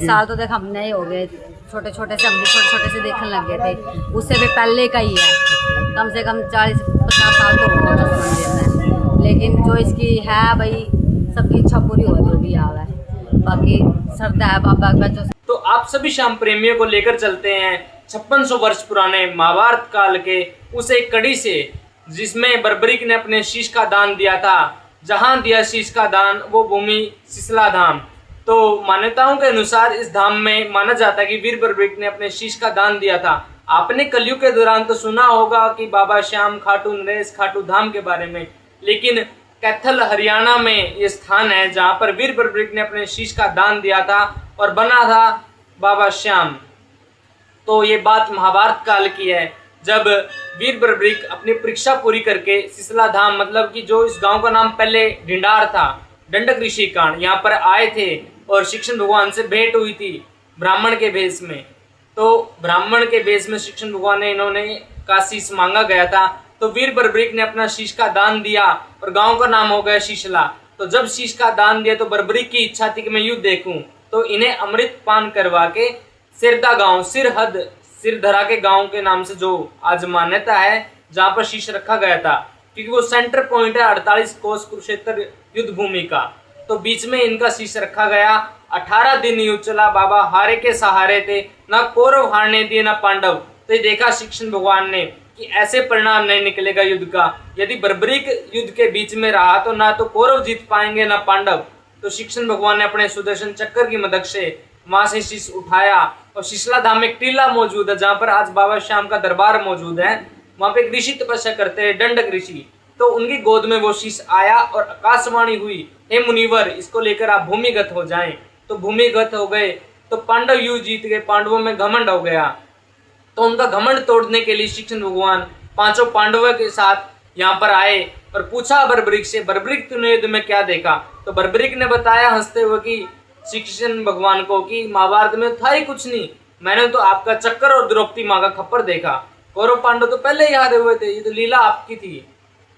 साल तो देख हमने ही हो गए, छोटे छोटे से हम भी छोटे छोटे से देखने लग गए थे, उससे भी पहले का ही है, कम से कम 40-50 साल तो हो गए उस मंदिर में। लेकिन जो इसकी है भाई, सबकी इच्छा पूरी हो जो भी आ रहा है, बाकी श्रद्धा है बाबा का। तो आप सभी श्याम प्रेमियों को लेकर चलते हैं 5600 वर्ष पुराने महाभारत काल के उस एक कड़ी से, जिसमें बर्बरीक ने अपने शीश का दान दिया था। जहां दिया शीश का दान वो भूमि सिसला धाम। तो मान्यताओं के अनुसार इस धाम में माना जाता है कि वीर बर्बरीक ने अपने शीश का दान दिया था। आपने कलयुग के दौरान तो सुना होगा कि बाबा श्याम खाटू नरेश खाटू धाम के बारे में, लेकिन कैथल हरियाणा में ये स्थान है जहां पर वीर बर्बरीक ने अपने शीश का दान दिया था और बना था बाबा श्याम। तो ये बात महाभारत काल की है, जब वीर बर्बरीक अपनी परीक्षा पूरी करके सिसला धाम, मतलब कि जो इस गांव का नाम पहले ढिंडार था, दंडक ऋषि कांड, यहाँ पर आए थे और शिक्षण भगवान से भेंट हुई थी ब्राह्मण के भेष में। तो ब्राह्मण के भेष में शिक्षण भगवान ने इन्होंने का शीश मांगा गया था, तो वीर बर्बरीक ने अपना शीश का दान दिया और गांव का नाम हो गया शीशला। तो जब शीश का दान दिया तो बर्बरीक की इच्छा थी कि मैं युद्ध देखूं, तो इन्हें अमृत पान करवा के सिरदा गांव, सिरहद सिरधरा के गांव के नाम से जो आज मान्यता है, जहां पर शीश रखा गया था, क्योंकि वो सेंटर पॉइंट है 48 कोस कुरुक्षेत्र युद्ध भूमि का। तो बीच में इनका शीश रखा गया। 18 दिन युद्ध चला, बाबा हारे के सहारे थे, ना कौरव हारने दिए ना पांडव। तो ये देखा शिक्षण भगवान ने कि ऐसे परिणाम नहीं निकलेगा युद्ध का, यदि बर्बरीक युद्ध के बीच में रहा तो ना तो कौरव जीत पाएंगे ना पांडव। तो शिक्षण भगवान ने अपने सुदर्शन चक्र की मदद से वहां से शीश उठाया और शिशला धाम में एक टीला मौजूद है जहां पर आज बाबा श्याम का दरबार मौजूद है। वहां पे एक ऋषि तपस्या करते हैं, दंडक ऋषि। तो उनकी गोद में वो शीश आया और आकाशवाणी हुई, हे मुनिवर, इसको लेकर आप भूमिगत हो जाएं। तो भूमिगत हो गए तो पांडव युद्ध जीत गए, पांडवों में घमंड हो गया। तो उनका घमंड तोड़ने के लिए शिक्षण भगवान 5 पांडवों के साथ यहाँ पर आए और पूछा बर्बरीक से, बर्बरीक तूने युद्ध में क्या देखा? तो बर्बरीक ने बताया हंसते हुए कि शिक्षण भगवान को कि महाभारत में था ही कुछ नहीं, मैंने तो आपका चक्कर और द्रौपदी माँ का खप्पर देखा। कौरव पांडव तो पहले ही हारे हुए थे, ये तो लीला आपकी थी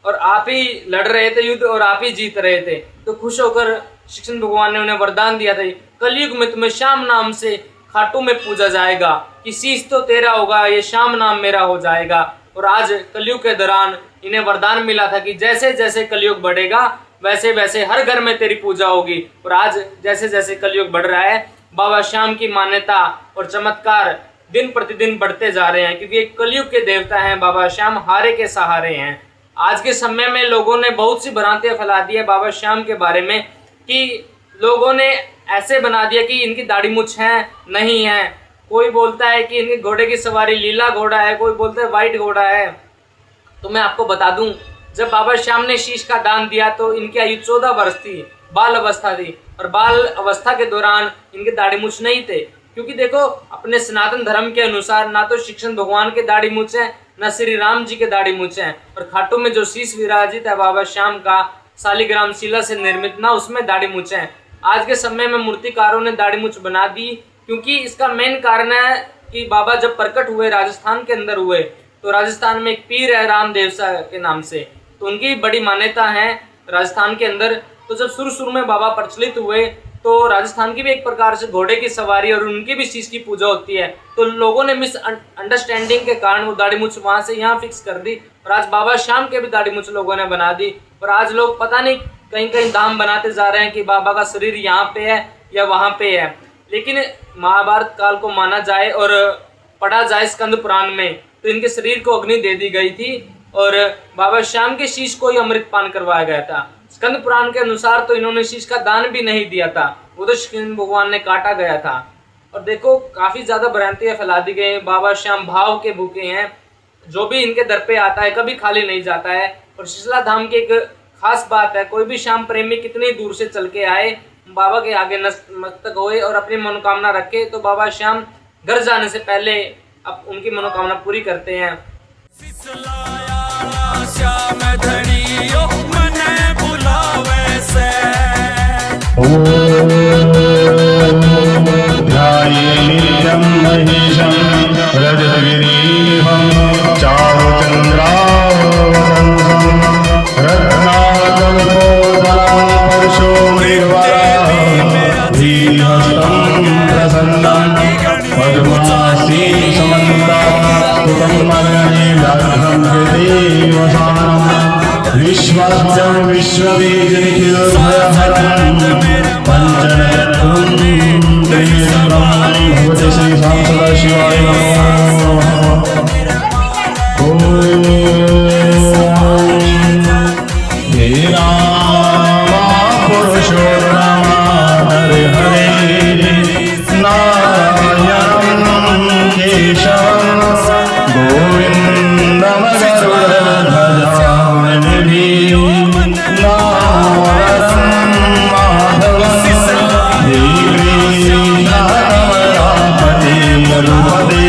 और आप ही लड़ रहे थे युद्ध और आप ही जीत रहे थे। तो खुश होकर शिक्षण भगवान ने उन्हें वरदान दिया था, कलयुग में तुम्हें श्याम नाम से खाटू में पूजा जाएगा, कि शीश तो तेरा होगा, ये श्याम नाम मेरा हो जाएगा। और आज कलयुग के दौरान इन्हें वरदान मिला था कि जैसे जैसे कलयुग बढ़ेगा वैसे वैसे हर घर में तेरी पूजा होगी। और आज जैसे जैसे कलयुग बढ़ रहा है, बाबा श्याम की मान्यता और चमत्कार दिन प्रतिदिन बढ़ते जा रहे हैं, क्योंकि एक कलयुग के देवता हैं बाबा श्याम, हारे के सहारे हैं। आज के समय में लोगों ने बहुत सी भ्रांतियां फैला दी है बाबा श्याम के बारे में, कि लोगों ने ऐसे बना दिया कि इनकी दाढ़ी मुछ है, नहीं है। कोई बोलता है कि इनके घोड़े की सवारी लीला घोड़ा है, कोई बोलता है वाइट घोड़ा है। तो मैं आपको बता दूं, जब बाबा श्याम ने शीश का दान दिया तो इनकी आयु 14 वर्ष थी, बाल अवस्था थी, और बाल अवस्था के दौरान इनके दाढ़ी मूछ नहीं थे। क्योंकि देखो, अपने सनातन धर्म के अनुसार ना तो शिक्षण भगवान के दाढ़ी मूछ है, ना श्री राम जी के दाढ़ी मूछ है। और खाटू में जो शीश विराजित है बाबा श्याम का, शालिग्राम शिला से निर्मित, ना उसमें दाढ़ी मूछ है। आज के समय में मूर्तिकारों ने दाढ़ी मूछ बना दी, क्योंकि इसका मेन कारण है कि बाबा जब प्रकट हुए राजस्थान के अंदर हुए, तो राजस्थान में एक पीर है रामदेव सा के नाम से, तो उनकी बड़ी मान्यता है राजस्थान के अंदर। तो जब शुरू में बाबा प्रचलित हुए तो राजस्थान की भी एक प्रकार से घोड़े की सवारी और उनकी भी शीश की पूजा होती है। तो लोगों ने मिस अंडरस्टैंडिंग के कारण वो दाढ़ी मूछ वहाँ से यहाँ फिक्स कर दी, और आज बाबा श्याम के भी दाढ़ी मूछ लोगों ने बना दी। और आज लोग पता नहीं कहीं कहीं दाम बनाते जा रहे हैं कि बाबा का शरीर यहाँ पे है या वहाँ पे है। लेकिन महाभारत काल को माना जाए और पढ़ा जाए स्कंद पुराण में, तो इनके शरीर को अग्नि दे दी गई थी और बाबा श्याम के शीश को ही अमृत पान करवाया गया था। स्कंद पुराण के अनुसार तो इन्होंने शीश का दान भी नहीं दिया था, वो तो शिक्षण भगवान ने काटा गया था। और देखो, काफी ज्यादा भ्रांतियां फैला दी गई। बाबा श्याम भाव के भूखे हैं, जो भी इनके दर पे आता है कभी खाली नहीं जाता है। और शिशला धाम की एक खास बात है, कोई भी श्याम प्रेमी कितनी दूर से चल के आए, बाबा के आगे नतमस्तक होए और अपनी मनोकामना रखे, तो बाबा श्याम घर जाने से पहले अब उनकी मनोकामना पूरी करते हैं। ध्यायेयं महेशं रजतगिरीवं चारुचन्द्रावतंसं रत्नाकल्पोदरं परशुमृगवरं धीहस्तं प्रसन्नं स्वामी विश्वबीजनिखिलभयहरं पञ्चनयनं त्रिनेत्रं भगवते श्रीशां सदाशिवाय नमो हे राम पुरुषोत्तम हरे हरे नारायणं केशवं गोविन्दं गरुडध्वजं नारदं माधवं देवीनाथपते मरुपते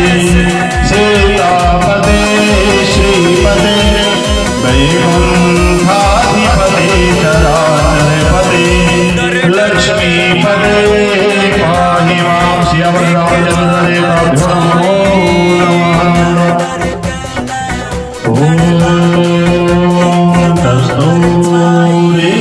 सीतापते श्रीपते वैकुण्ठाधिपते चराचरपते लक्ष्मीपते पाहि मां श्रीरामचन्द्रदेवाभ्यो नमः ॐ तस्थो रे